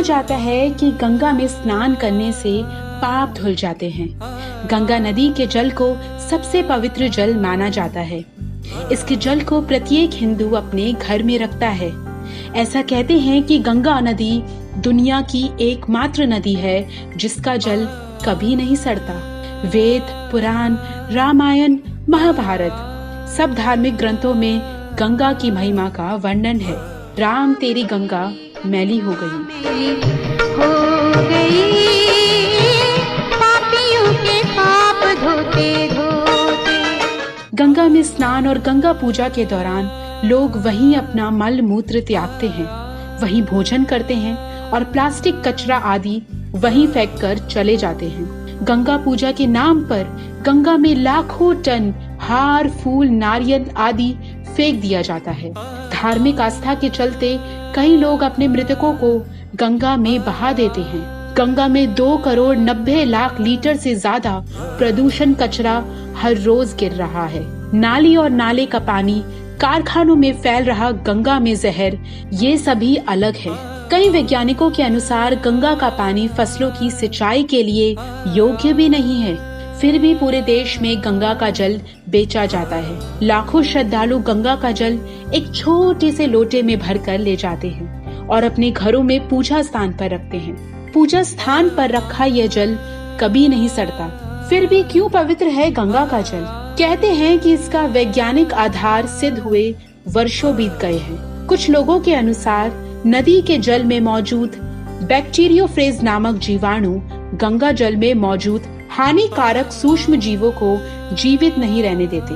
माना जाता है कि गंगा में स्नान करने से पाप धुल जाते हैं। गंगा नदी के जल को सबसे पवित्र जल माना जाता है। इसके जल को प्रत्येक हिंदू अपने घर में रखता है। ऐसा कहते हैं कि गंगा नदी दुनिया की एकमात्र नदी है जिसका जल कभी नहीं सड़ता। वेद, पुराण, रामायण, महाभारत सब धार्मिक ग्रंथों में गंगा की महिमा का वर्णन है। राम तेरी गंगा मैली हो गई, पापियों के पाप धोते धोते। गंगा में स्नान और गंगा पूजा के दौरान लोग वहीं अपना मल मूत्र त्यागते हैं, वहीं भोजन करते हैं और प्लास्टिक कचरा आदि वहीं फेंक कर चले जाते हैं। गंगा पूजा के नाम पर गंगा में लाखों टन हार, फूल, नारियल आदि फेंक दिया जाता है। धार्मिक आस्था के चलते कई लोग अपने मृतकों को गंगा में बहा देते हैं। गंगा में 2 करोड़ 90 लाख लीटर से ज्यादा प्रदूषण कचरा हर रोज गिर रहा है। नाली और नाले का पानी, कारखानों में फैल रहा गंगा में जहर, ये सभी अलग है। कई वैज्ञानिकों के अनुसार गंगा का पानी फसलों की सिंचाई के लिए योग्य भी नहीं है। फिर भी पूरे देश में गंगा का जल बेचा जाता है। लाखों श्रद्धालु गंगा का जल एक छोटे से लोटे में भरकर ले जाते हैं और अपने घरों में पूजा स्थान पर रखते हैं। पूजा स्थान पर रखा यह जल कभी नहीं सड़ता। फिर भी क्यों पवित्र है गंगा का जल? कहते हैं कि इसका वैज्ञानिक आधार सिद्ध हुए वर्षों बीत गए हैं। कुछ लोगों के अनुसार नदी के जल में मौजूद बैक्टीरियोफेज नामक जीवाणु गंगा जल में मौजूद हानिकारक सूक्ष्म जीवों को जीवित नहीं रहने देते।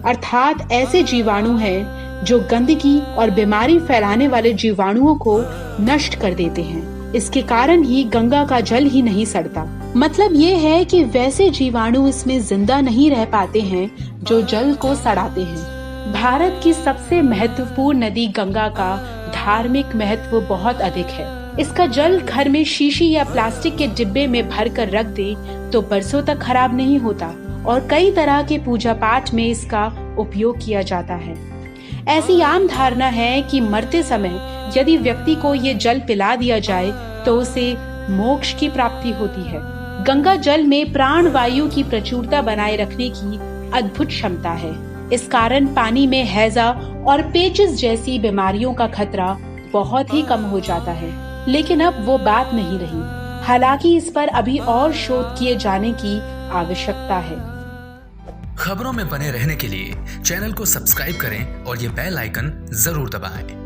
अर्थात ऐसे जीवाणु हैं जो गंदगी और बीमारी फैलाने वाले जीवाणुओं को नष्ट कर देते हैं। इसके कारण ही गंगा का जल ही नहीं सड़ता। मतलब ये है कि वैसे जीवाणु इसमें जिंदा नहीं रह पाते हैं जो जल को सड़ाते हैं। भारत की सबसे महत्वपूर्ण नदी गंगा का धार्मिक महत्व बहुत अधिक है। इसका जल घर में शीशी या प्लास्टिक के डिब्बे में भर कर रख दे तो बरसों तक खराब नहीं होता और कई तरह के पूजा पाठ में इसका उपयोग किया जाता है। ऐसी आम धारणा है कि मरते समय यदि व्यक्ति को ये जल पिला दिया जाए तो उसे मोक्ष की प्राप्ति होती है। गंगा जल में प्राण वायु की प्रचुरता बनाए रखने की अद्भुत क्षमता है। इस कारण पानी में हैजा और पेचिस जैसी बीमारियों का खतरा बहुत ही कम हो जाता है। लेकिन अब वो बात नहीं रही। हालांकि इस पर अभी और शोध किए जाने की आवश्यकता है। खबरों में बने रहने के लिए चैनल को सब्सक्राइब करें और ये बेल आइकन जरूर दबाएं।